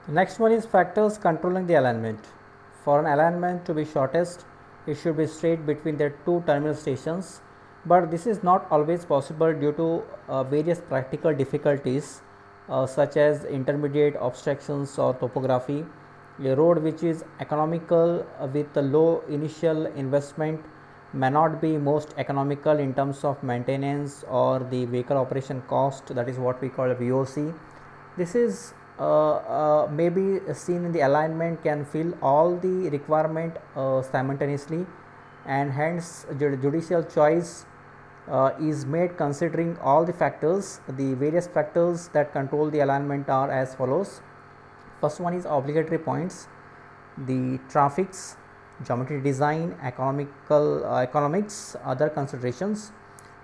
Next one is factors controlling the alignment. For an alignment to be shortest, it should be straight between the two terminal stations, but this is not always possible due to various practical difficulties such as intermediate obstructions or topography. A road which is economical with a low initial investment may not be most economical in terms of maintenance or the vehicle operation cost, that is what we call VOC. This is maybe seen in the alignment can fill all the requirement simultaneously, and hence judicial choice is made considering all the factors. The various factors that control the alignment are as follows. First one is obligatory points, the traffics, geometry design, economics, other considerations.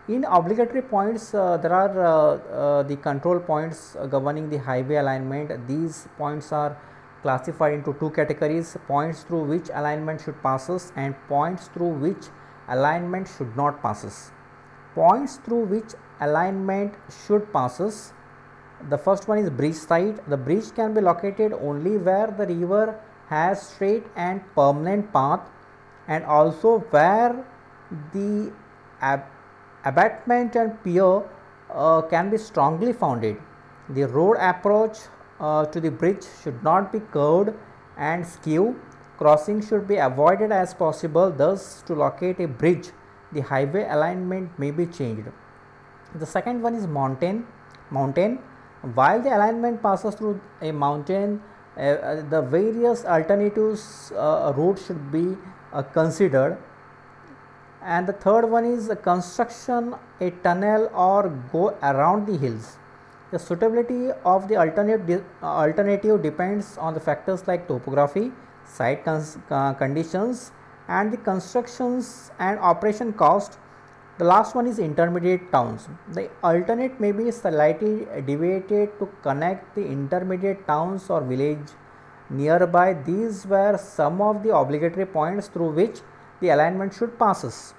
In obligatory points, there are the control points governing the highway alignment. These points are classified into two categories: points through which alignment should passes and points through which alignment should not passes. Points through which alignment should passes. The first one is bridge site. The bridge can be located only where the river has straight and permanent path, and also where the abutment and pier can be strongly founded. The road approach to the bridge should not be curved and skew. Crossing should be avoided as possible. Thus, to locate a bridge, the highway alignment may be changed. The second one is mountain. While the alignment passes through a mountain, the various alternatives routes should be considered. And the third one is construction a tunnel or go around the hills. The suitability of the alternative depends on the factors like topography, site conditions, and the constructions and operation cost. The last one is intermediate towns. The alternate may be slightly deviated to connect the intermediate towns or village nearby. These were some of the obligatory points through which the alignment should passes.